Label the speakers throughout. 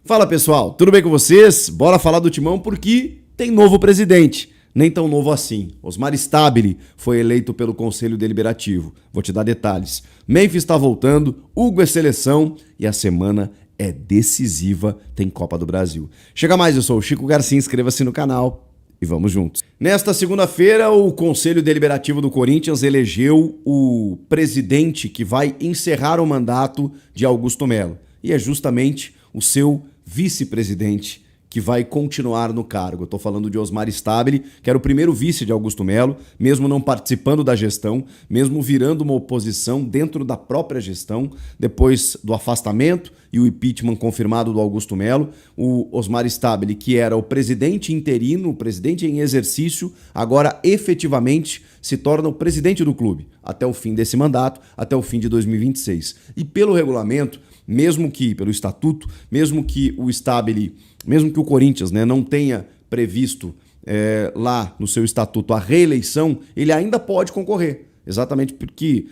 Speaker 1: Fala pessoal, tudo bem com vocês? Bora falar do Timão porque tem novo presidente. Nem tão novo assim. Osmar Stabile foi eleito pelo Conselho Deliberativo. Vou te dar detalhes. Memphis está voltando, Hugo é seleção e a semana é decisiva, tem Copa do Brasil. Chega mais, eu sou o Chico Garcia, inscreva-se no canal e vamos juntos. Nesta segunda-feira, o Conselho Deliberativo do Corinthians elegeu o presidente que vai encerrar o mandato de Augusto Melo. E é justamente o seu vice-presidente que vai continuar no cargo. Eu estou falando de Osmar Stabile, que era o primeiro vice de Augusto Melo, mesmo não participando da gestão, mesmo virando uma oposição dentro da própria gestão, depois do afastamento e o impeachment confirmado do Augusto Melo, o Osmar Stabile, que era o presidente interino, o presidente em exercício, agora efetivamente se torna o presidente do clube, até o fim desse mandato, até o fim de 2026. E pelo regulamento, mesmo que, pelo estatuto, mesmo que o Corinthians, né, não tenha previsto lá no seu estatuto a reeleição, ele ainda pode concorrer. Exatamente porque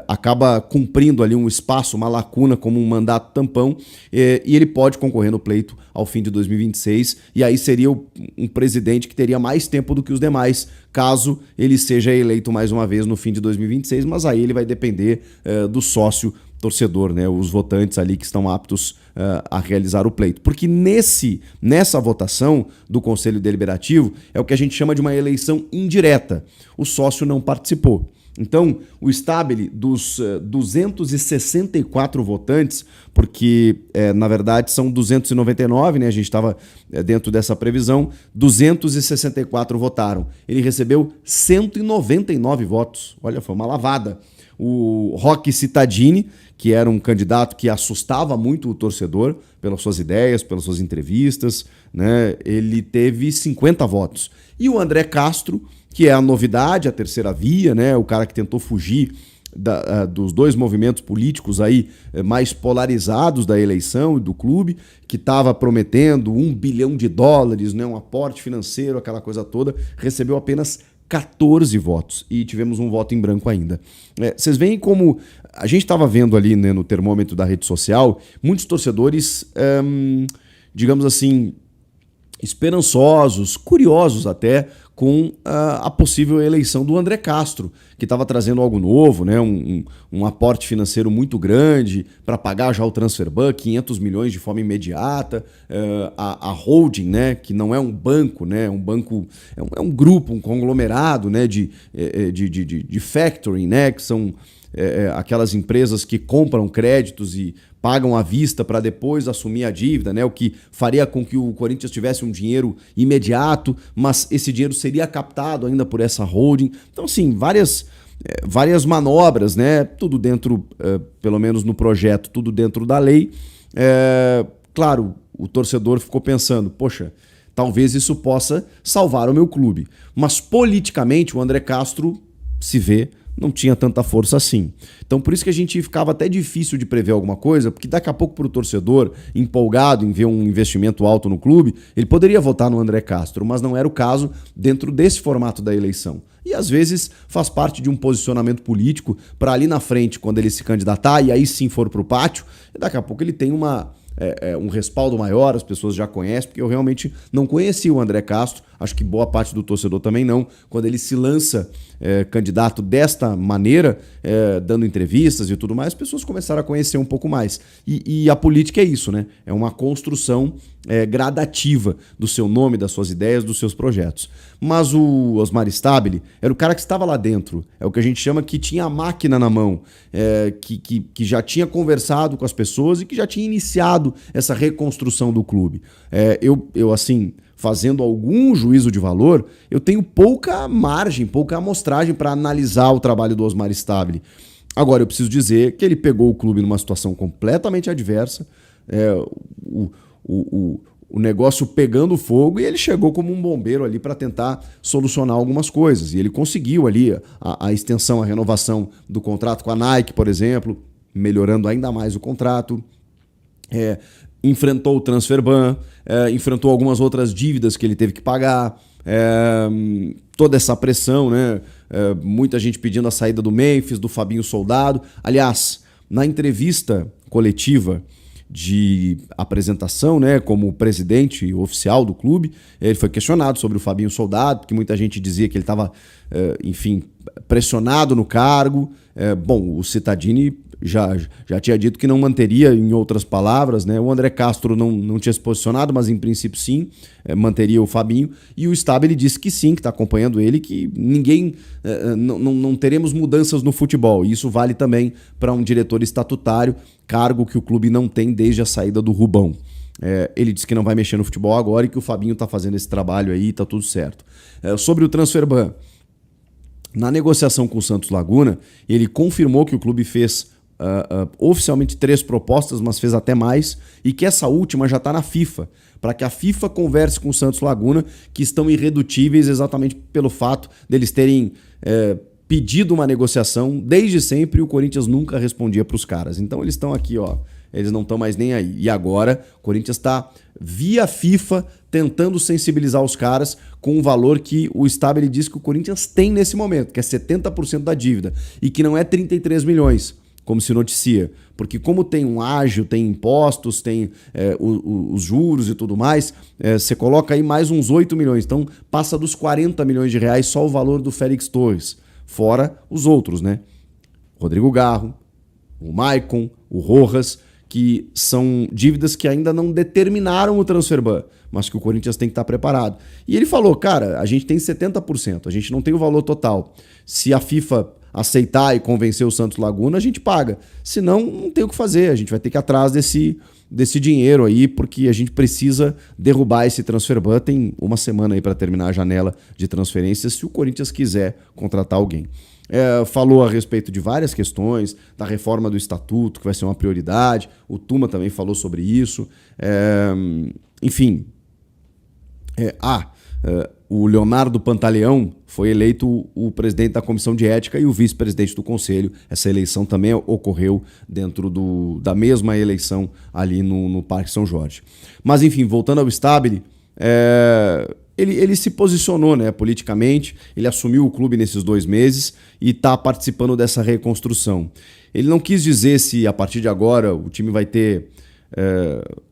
Speaker 1: acaba cumprindo ali um espaço, uma lacuna como um mandato tampão, e ele pode concorrer no pleito ao fim de 2026, e aí seria um presidente que teria mais tempo do que os demais, caso ele seja eleito mais uma vez no fim de 2026, mas aí ele vai depender do sócio torcedor, né, os votantes ali que estão aptos a realizar o pleito. Porque nessa votação do Conselho Deliberativo é o que a gente chama de uma eleição indireta. O sócio não participou. Então, o Stabile, dos 264 votantes, porque na verdade são 299, né? A gente estava dentro dessa previsão, 264 votaram. Ele recebeu 199 votos. Olha, foi uma lavada. O Roque Cittadini, que era um candidato que assustava muito o torcedor pelas suas ideias, pelas suas entrevistas, né? Ele teve 50 votos. E o André Castro, que é a novidade, a terceira via, né? O cara que tentou fugir dos dois movimentos políticos aí mais polarizados da eleição e do clube, que estava prometendo $1 bilhão, né? Um aporte financeiro, aquela coisa toda, recebeu apenas 14 votos e tivemos um voto em branco ainda. Vocês veem como a gente estava vendo ali, né, no termômetro da rede social, muitos torcedores, digamos assim, esperançosos, curiosos até, com a possível eleição do André Castro, que estava trazendo algo novo, né? Um aporte financeiro muito grande para pagar já o transfer ban, 500 milhões de forma imediata, a holding, né? Que não é um banco, né? Um banco é um grupo, um conglomerado, né? de factoring, né? Que são aquelas empresas que compram créditos e pagam à vista para depois assumir a dívida, né? O que faria com que o Corinthians tivesse um dinheiro imediato, mas esse dinheiro seria captado ainda por essa holding. Então, assim, várias manobras, né? Tudo dentro, pelo menos no projeto, tudo dentro da lei. Claro, o torcedor ficou pensando, poxa, talvez isso possa salvar o meu clube. Mas politicamente o André Castro se vê não tinha tanta força assim. Então por isso que a gente ficava até difícil de prever alguma coisa, porque daqui a pouco para o torcedor empolgado em ver um investimento alto no clube, ele poderia votar no André Castro, mas não era o caso dentro desse formato da eleição. E às vezes faz parte de um posicionamento político para ali na frente, quando ele se candidatar e aí sim for para o pátio, daqui a pouco ele tem um respaldo maior, as pessoas já conhecem, porque eu realmente não conhecia o André Castro, acho que boa parte do torcedor também não, quando ele se lança candidato desta maneira, dando entrevistas e tudo mais, as pessoas começaram a conhecer um pouco mais. E a política é isso, né? É uma construção gradativa do seu nome, das suas ideias, dos seus projetos. Mas o Osmar Stabile era o cara que estava lá dentro, é o que a gente chama que tinha a máquina na mão, que já tinha conversado com as pessoas e que já tinha iniciado essa reconstrução do clube. Eu assim, fazendo algum juízo de valor, eu tenho pouca margem, pouca amostragem para analisar o trabalho do Osmar Stabile. Agora, eu preciso dizer que ele pegou o clube numa situação completamente adversa, o negócio pegando fogo, e ele chegou como um bombeiro ali para tentar solucionar algumas coisas. E ele conseguiu ali a extensão, a renovação do contrato com a Nike, por exemplo, melhorando ainda mais o contrato. Enfrentou o transfer ban, enfrentou algumas outras dívidas que ele teve que pagar, toda essa pressão, né? Muita gente pedindo a saída do Memphis, do Fabinho Soldado. Aliás, na entrevista coletiva de apresentação, né, como presidente oficial do clube. Ele foi questionado sobre o Fabinho Soldado, porque muita gente dizia que ele estava, enfim, pressionado no cargo. Bom, o Cittadini já tinha dito que não manteria, em outras palavras, né? O André Castro não tinha se posicionado, mas em princípio sim, manteria o Fabinho. E o Stabile disse que sim, que está acompanhando ele, que ninguém, não teremos mudanças no futebol. E isso vale também para um diretor estatutário, cargo que o clube não tem desde a saída do Rubão. Ele disse que não vai mexer no futebol agora e que o Fabinho está fazendo esse trabalho aí, está tudo certo. Sobre o Transferban, na negociação com o Santos Laguna, ele confirmou que o clube fez oficialmente 3 propostas, mas fez até mais, e que essa última já está na FIFA, para que a FIFA converse com o Santos Laguna, que estão irredutíveis exatamente pelo fato deles terem pedido uma negociação desde sempre, e o Corinthians nunca respondia para os caras. Então eles estão aqui, ó, eles não estão mais nem aí. E agora o Corinthians está via FIFA tentando sensibilizar os caras com o valor que o Stabile diz que o Corinthians tem nesse momento, que é 70% da dívida, e que não é 33 milhões. Como se noticia, porque como tem um ágio, tem impostos, tem os juros e tudo mais, você coloca aí mais uns 8 milhões, então passa dos 40 milhões de reais só o valor do Félix Torres, fora os outros, né? Rodrigo Garro, o Maicon, o Rojas, que são dívidas que ainda não determinaram o Transferban, mas que o Corinthians tem que estar preparado. E ele falou, cara, a gente tem 70%, a gente não tem o valor total. Se a FIFA aceitar e convencer o Santos Laguna, a gente paga. Senão, não tem o que fazer. A gente vai ter que ir atrás desse dinheiro aí, porque a gente precisa derrubar esse Transferban. Tem uma semana aí para terminar a janela de transferências, se o Corinthians quiser contratar alguém. Falou a respeito de várias questões, da reforma do estatuto, que vai ser uma prioridade. O Tuma também falou sobre isso. Enfim. O Leonardo Pantaleão foi eleito o presidente da comissão de ética e o vice-presidente do conselho. Essa eleição também ocorreu dentro da mesma eleição ali no Parque São Jorge. Mas enfim, voltando ao Stabile, ele se posicionou, né, politicamente, ele assumiu o clube nesses 2 meses e está participando dessa reconstrução. Ele não quis dizer se a partir de agora o time vai ter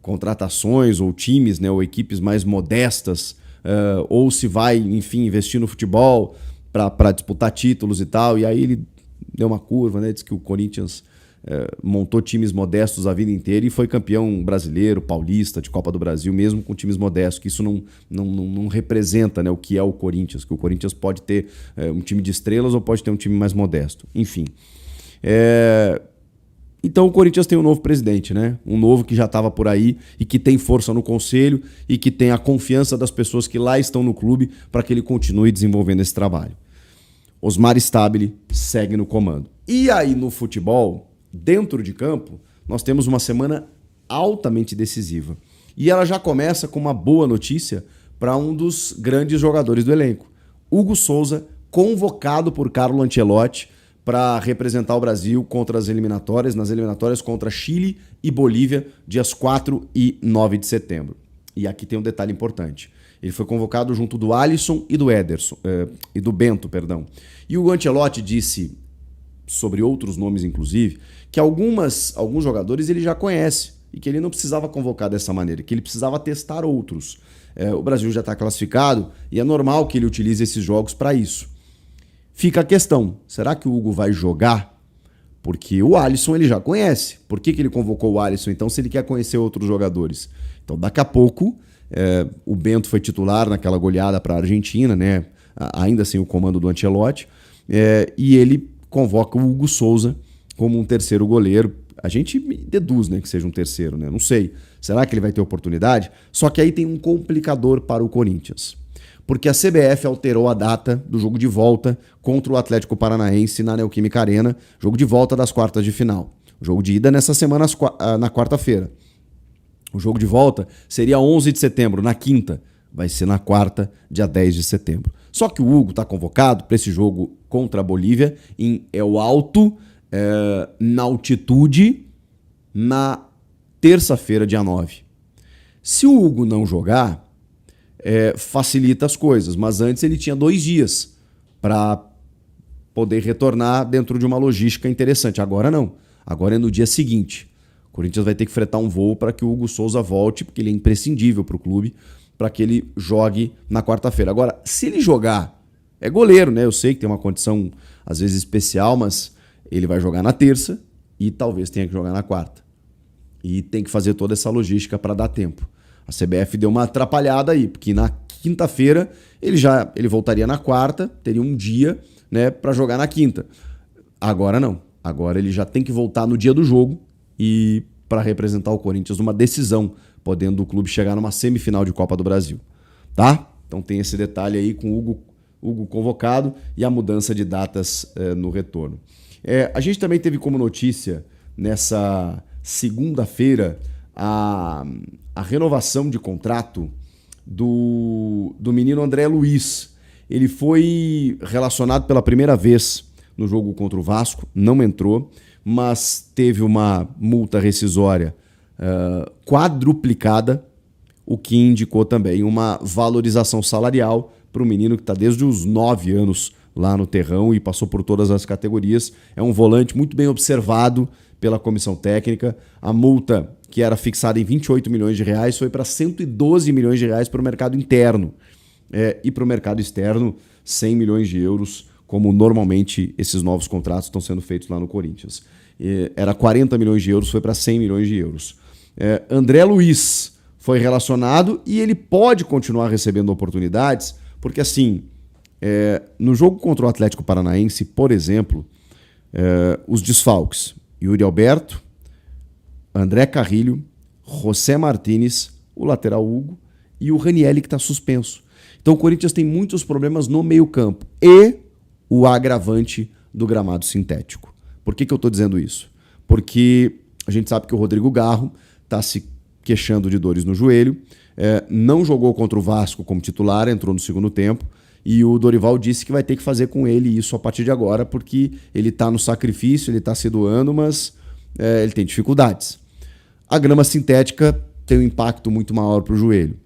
Speaker 1: contratações ou times, né, ou equipes mais modestas, ou se vai, enfim, investir no futebol para disputar títulos e tal. E aí ele deu uma curva, né? Disse que o Corinthians montou times modestos a vida inteira e foi campeão brasileiro, paulista, de Copa do Brasil, mesmo com times modestos, que isso não representa, né, o que é o Corinthians, que o Corinthians pode ter um time de estrelas ou pode ter um time mais modesto. Enfim. Então o Corinthians tem um novo presidente, né? Um novo que já estava por aí e que tem força no conselho e que tem a confiança das pessoas que lá estão no clube para que ele continue desenvolvendo esse trabalho. Osmar Stabile segue no comando. E aí no futebol, dentro de campo, nós temos uma semana altamente decisiva. E ela já começa com uma boa notícia para um dos grandes jogadores do elenco. Hugo Souza, convocado por Carlo Ancelotti para representar o Brasil nas eliminatórias contra Chile e Bolívia, dias 4 e 9 de setembro. E aqui tem um detalhe importante. Ele foi convocado junto do Alisson e do Bento. E o Ancelotti disse, sobre outros nomes inclusive, que alguns jogadores ele já conhece e que ele não precisava convocar dessa maneira, que ele precisava testar outros. O Brasil já está classificado e é normal que ele utilize esses jogos para isso. Fica a questão, será que o Hugo vai jogar? Porque o Alisson ele já conhece. Por que ele convocou o Alisson então se ele quer conhecer outros jogadores? Então daqui a pouco o Bento foi titular naquela goleada para a Argentina, né? Ainda sem o comando do Ancelotti, e ele convoca o Hugo Souza como um terceiro goleiro. A gente deduz, né, que seja um terceiro, né? Não sei. Será que ele vai ter oportunidade? Só que aí tem um complicador para o Corinthians. Porque a CBF alterou a data do jogo de volta contra o Atlético Paranaense na Neoquímica Arena, jogo de volta das quartas de final. O jogo de ida nessa semana na quarta-feira. O jogo de volta seria 11 de setembro, na quinta. Vai ser na quarta, dia 10 de setembro. Só que o Hugo está convocado para esse jogo contra a Bolívia em El Alto, na altitude, na terça-feira, dia 9. Se o Hugo não jogar, facilita as coisas, mas antes ele tinha 2 dias para poder retornar dentro de uma logística interessante. Agora não, agora é no dia seguinte. O Corinthians vai ter que fretar um voo para que o Hugo Souza volte, porque ele é imprescindível para o clube, para que ele jogue na quarta-feira. Agora, se ele jogar, é goleiro, né? Eu sei que tem uma condição, às vezes, especial, mas ele vai jogar na terça e talvez tenha que jogar na quarta. E tem que fazer toda essa logística para dar tempo. A CBF deu uma atrapalhada aí, porque na quinta-feira ele voltaria na quarta, teria um dia, né, para jogar na quinta. Agora não. Agora ele já tem que voltar no dia do jogo e para representar o Corinthians numa decisão, podendo o clube chegar numa semifinal de Copa do Brasil. Tá? Então tem esse detalhe aí com o Hugo convocado e a mudança de datas no retorno. A gente também teve como notícia nessa segunda-feira a renovação de contrato do menino André Luiz. Ele foi relacionado pela primeira vez no jogo contra o Vasco, não entrou, mas teve uma multa rescisória quadruplicada, o que indicou também uma valorização salarial para o menino que está desde os 9 anos lá no terrão e passou por todas as categorias. É um volante muito bem observado pela comissão técnica. A multa, que era fixada em 28 milhões de reais, foi para 112 milhões de reais para o mercado interno. E para o mercado externo, 100 milhões de euros, como normalmente esses novos contratos estão sendo feitos lá no Corinthians. Era 40 milhões de euros, foi para 100 milhões de euros. André Luiz foi relacionado e ele pode continuar recebendo oportunidades, porque assim, no jogo contra o Atlético Paranaense, por exemplo, os desfalques, Yuri Alberto, André Carrilho, José Martínez, o lateral Hugo e o Ranielli, que está suspenso. Então o Corinthians tem muitos problemas no meio-campo e o agravante do gramado sintético. Por que eu estou dizendo isso? Porque a gente sabe que o Rodrigo Garro está se queixando de dores no joelho, não jogou contra o Vasco como titular, entrou no segundo tempo, e o Dorival disse que vai ter que fazer com ele isso a partir de agora, porque ele está no sacrifício, ele está se doando, mas ele tem dificuldades. A grama sintética tem um impacto muito maior para o joelho.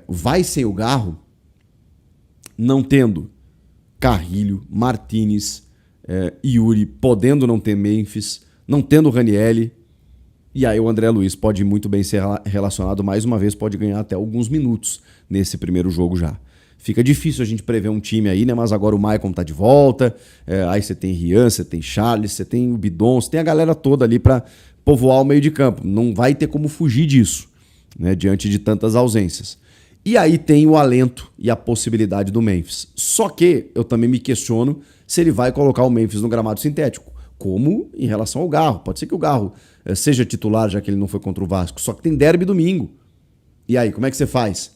Speaker 1: Vai sem o Garro, não tendo Carrilho, Martínez, Yuri, podendo não ter Memphis, não tendo Ranielli, e aí o André Luiz pode muito bem ser relacionado mais uma vez, pode ganhar até alguns minutos nesse primeiro jogo já. Fica difícil a gente prever um time aí, né? Mas agora o Maicon tá de volta, aí você tem Rian, você tem Charles, você tem o Bidon, você tem a galera toda ali para povoar o meio de campo. Não vai ter como fugir disso, né? Diante de tantas ausências. E aí tem o alento e a possibilidade do Memphis. Só que eu também me questiono se ele vai colocar o Memphis no gramado sintético, como em relação ao Garro. Pode ser que o Garro seja titular, já que ele não foi contra o Vasco, só que tem derby domingo. E aí, como é que você faz?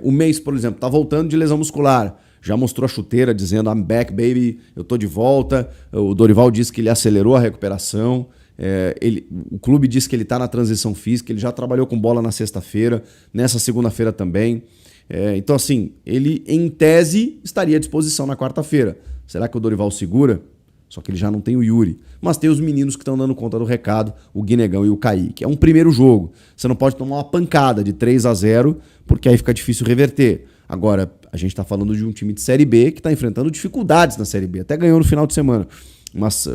Speaker 1: O Mês, por exemplo, tá voltando de lesão muscular. Já mostrou a chuteira dizendo I'm back, baby, eu tô de volta. O Dorival disse que ele acelerou a recuperação. O clube diz que ele tá na transição física, ele já trabalhou com bola na sexta-feira, nessa segunda-feira também. Então, assim, ele, em tese, estaria à disposição na quarta-feira. Será que o Dorival segura? Só que ele já não tem o Yuri. Mas tem os meninos que estão dando conta do recado, o Guinegão e o Kaique. É um primeiro jogo. Você não pode tomar uma pancada de 3-0, porque aí fica difícil reverter. Agora, a gente está falando de um time de Série B que está enfrentando dificuldades na Série B. Até ganhou no final de semana. Mas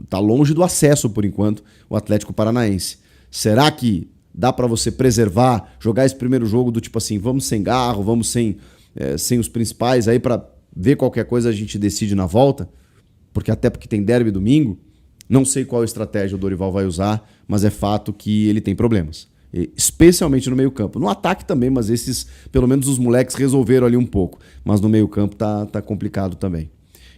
Speaker 1: está longe do acesso, por enquanto, o Atlético Paranaense. Será que dá para você preservar, jogar esse primeiro jogo do tipo assim, vamos sem Garro, vamos sem os principais, aí para ver qualquer coisa a gente decide na volta? Porque tem derby domingo, não sei qual estratégia o Dorival vai usar, mas é fato que ele tem problemas. Especialmente no meio-campo. No ataque também, mas pelo menos os moleques resolveram ali um pouco. Mas no meio-campo tá complicado também.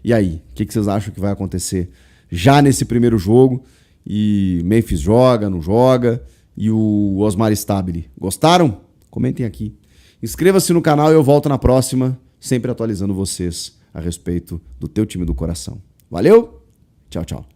Speaker 1: E aí, o que vocês acham que vai acontecer já nesse primeiro jogo? E Memphis joga, não joga? E o Osmar Stabile, gostaram? Comentem aqui. Inscreva-se no canal e eu volto na próxima, sempre atualizando vocês a respeito do teu time do coração. Valeu? Tchau, tchau.